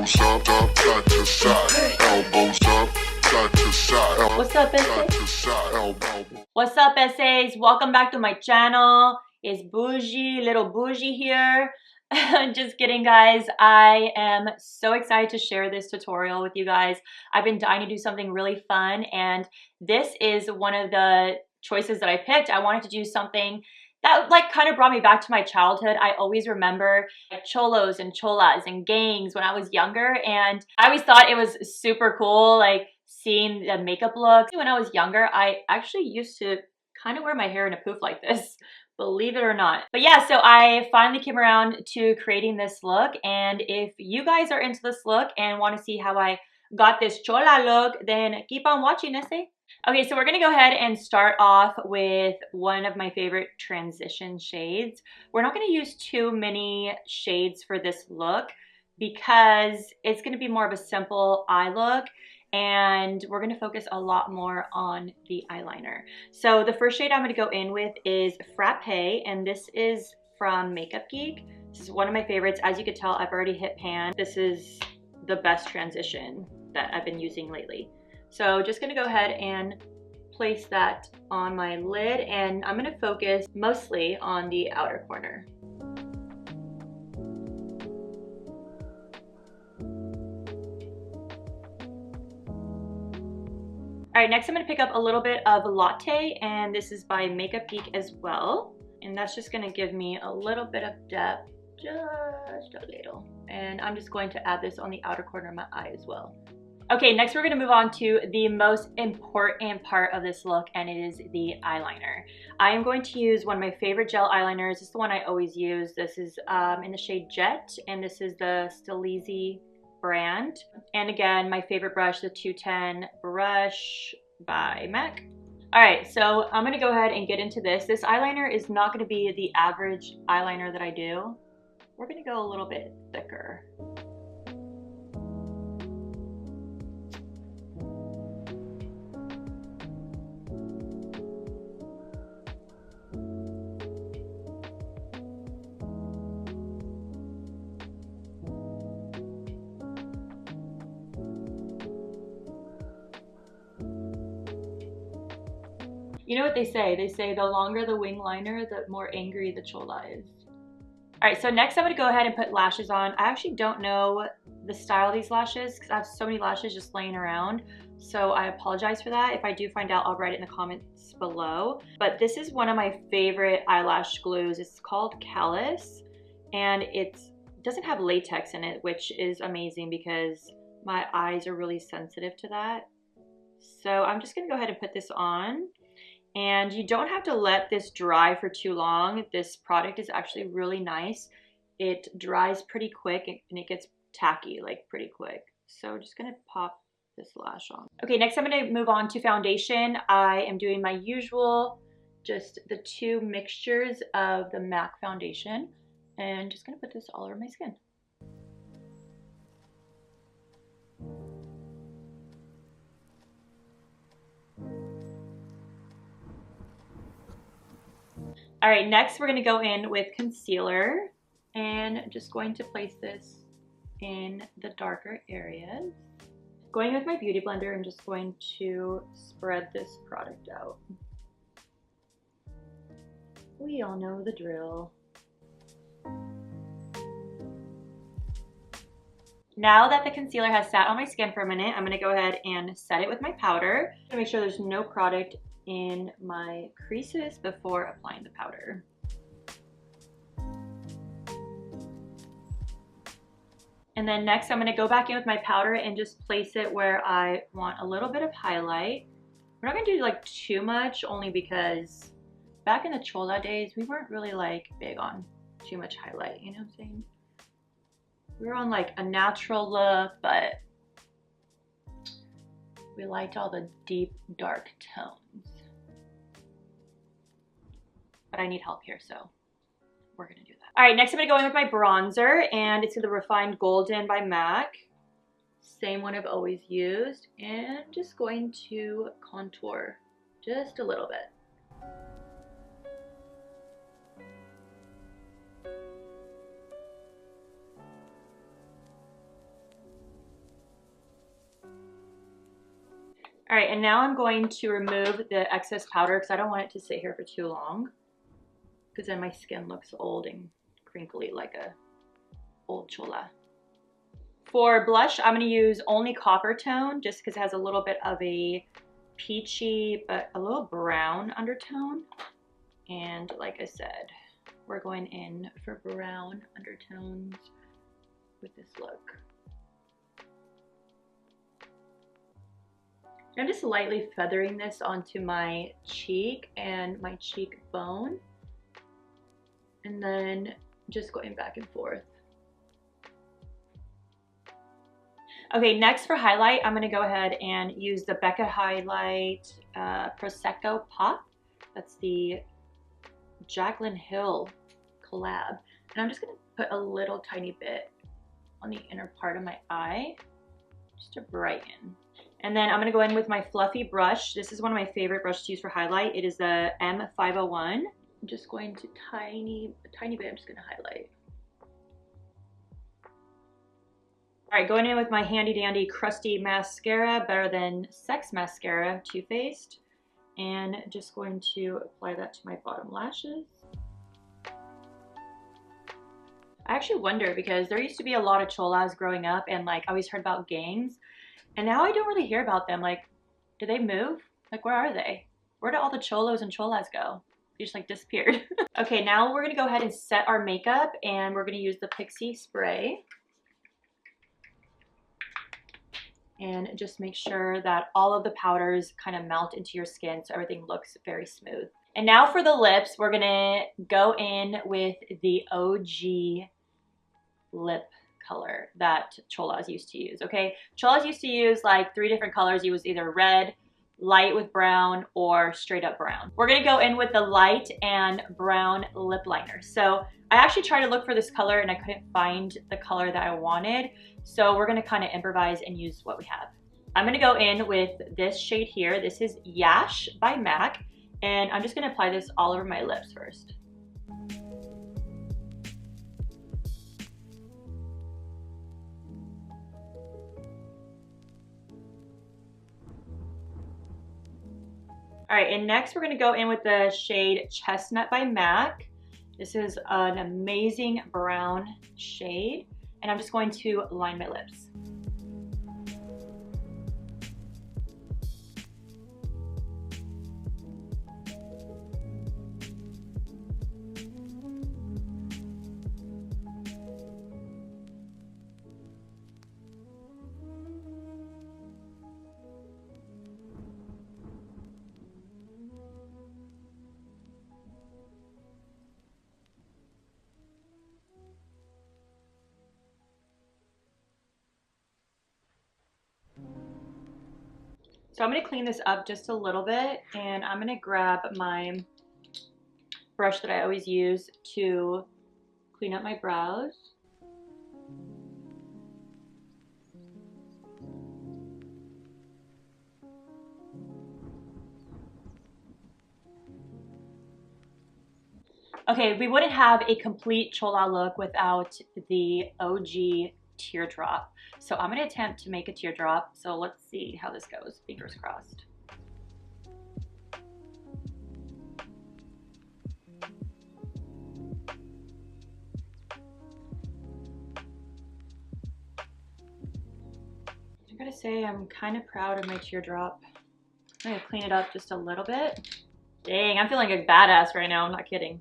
Elbows up, side to side. Elbows up, side to side. What's up, essays? What's up, essays? Welcome back to my channel. It's Boushy, Little Boushy here. Just kidding, guys. I am so excited to share this tutorial with you guys. I've been dying to do something really fun, and this is one of the choices that I picked. I wanted to do something that kind of brought me back to my childhood. I always remember cholos and cholas and gangs when I was younger, and I always thought it was super cool, seeing the makeup looks. When I was younger, I actually used to kind of wear my hair in a poof like this, believe it or not. But yeah, so I finally came around to creating this look, and if you guys are into this look and want to see how I got this chola look, then keep on watching, esse. Okay, so we're gonna go ahead and start off with one of my favorite transition shades. We're not gonna use too many shades for this look because it's gonna be more of a simple eye look, and we're gonna focus a lot more on the eyeliner. So the first shade I'm gonna go in with is Frappe, and this is from Makeup Geek. This is one of my favorites. As you can tell, I've already hit pan. This is the best transition that I've been using lately. So just gonna go ahead and place that on my lid, and I'm gonna focus mostly on the outer corner. All right, next I'm gonna pick up a little bit of Latte, and this is by Makeup Geek as well. And that's just gonna give me a little bit of depth, just a little. And I'm just going to add this on the outer corner of my eye as well. Okay, next we're gonna move on to the most important part of this look, and it is the eyeliner. I am going to use one of my favorite gel eyeliners. This is the one I always use. This is in the shade Jet, and this is the Stylizy brand. And again, my favorite brush, the 210 brush by MAC. All right, so I'm gonna go ahead and get into this. This eyeliner is not gonna be the average eyeliner that I do. We're gonna go a little bit thicker. You know what they say? They say the longer the wing liner, the more angry the chola is. All right, so next I'm gonna go ahead and put lashes on. I actually don't know the style of these lashes because I have so many lashes just laying around. So I apologize for that. If I do find out, I'll write it in the comments below. But this is one of my favorite eyelash glues. It's called Callus, and it doesn't have latex in it, which is amazing because my eyes are really sensitive to that. So I'm just gonna go ahead and put this on. And you don't have to let this dry for too long. This product is actually really nice. It dries pretty quick and it gets tacky pretty quick. So just gonna pop this lash on. Okay, next I'm gonna move on to foundation. I am doing my usual, just the two mixtures of the MAC foundation, and just gonna put this all over my skin. All right, next we're gonna go in with concealer, and just going to place this in the darker areas. Going with my beauty blender, I'm just going to spread this product out. We all know the drill. Now that the concealer has sat on my skin for a minute, I'm gonna go ahead and set it with my powder to make sure there's no product in my creases before applying the powder. And then next I'm gonna go back in with my powder and just place it where I want a little bit of highlight. We're not gonna do too much, only because back in the chola days, we weren't really big on too much highlight, you know what I'm saying? We were on a natural look, but we liked all the deep, dark tones. But I need help here, so we're gonna do that. All right, next I'm gonna go in with my bronzer, and it's the Refined Golden by MAC. Same one I've always used, and just going to contour just a little bit. All right, and now I'm going to remove the excess powder because I don't want it to sit here for too long, because then my skin looks old and crinkly like a old chola. For blush, I'm going to use only copper tone just because it has a little bit of a peachy but a little brown undertone. And like I said, we're going in for brown undertones with this look. I'm just lightly feathering this onto my cheek and my cheekbone, and then just going back and forth. Okay, next for highlight, I'm gonna go ahead and use the Becca Highlight Prosecco Pop. That's the Jaclyn Hill collab. And I'm just gonna put a little tiny bit on the inner part of my eye, just to brighten. And then I'm gonna go in with my fluffy brush. This is one of my favorite brushes to use for highlight. It is the M501. I'm just going to a tiny bit, I'm just gonna highlight. All right, going in with my handy dandy crusty mascara, Better Than Sex mascara, Too Faced. And just going to apply that to my bottom lashes. I actually wonder, because there used to be a lot of cholas growing up, and like I always heard about gangs. And now I don't really hear about them. Like, did they move? Like, where are they? Where did all the cholos and cholas go? They just like disappeared. Okay, now we're gonna go ahead and set our makeup, and we're gonna use the Pixie spray. And just make sure that all of the powders kind of melt into your skin so everything looks very smooth. And now for the lips, we're gonna go in with the OG lip color that cholas used to use, okay? Cholas used to use like 3 different colors. It was either red, light with brown, or straight up brown. We're gonna go in with the light and brown lip liner. So I actually tried to look for this color and I couldn't find the color that I wanted. So we're gonna kind of improvise and use what we have. I'm gonna go in with this shade here. This is Yash by MAC. And I'm just gonna apply this all over my lips first. All right, and next we're gonna go in with the shade Chestnut by MAC. This is an amazing brown shade, and I'm just going to line my lips. So I'm gonna clean this up just a little bit, and I'm gonna grab my brush that I always use to clean up my brows. Okay, we wouldn't have a complete chola look without the OG teardrop. So I'm gonna attempt to make a teardrop. So let's see how this goes, fingers crossed. I gotta say, I'm kind of proud of my teardrop. I'm gonna clean it up just a little bit. Dang, I'm feeling like a badass right now, I'm not kidding.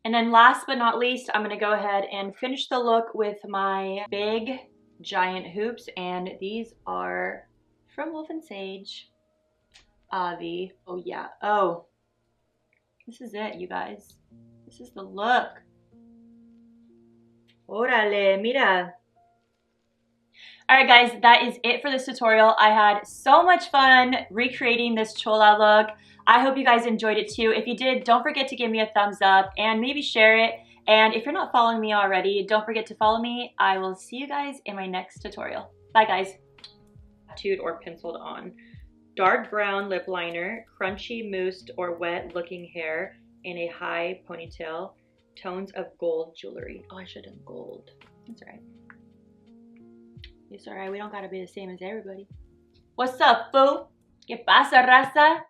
And then last but not least, I'm gonna go ahead and finish the look with my big giant hoops, and these are from Wolf & Sage. Avi. Oh yeah. Oh, this is it, you guys. This is the look. Órale, mira. Alright guys, that is it for this tutorial. I had so much fun recreating this chola look. I hope you guys enjoyed it too. If you did, don't forget to give me a thumbs up and maybe share it. And if you're not following me already, don't forget to follow me. I will see you guys in my next tutorial. Bye guys. Tattooed or penciled on. Dark brown lip liner, crunchy, moussed, or wet looking hair in a high ponytail, tones of gold jewelry. Oh, I should have done gold. That's all right. It's all right. We don't gotta be the same as everybody. What's up, fool? ¿Qué pasa, raza?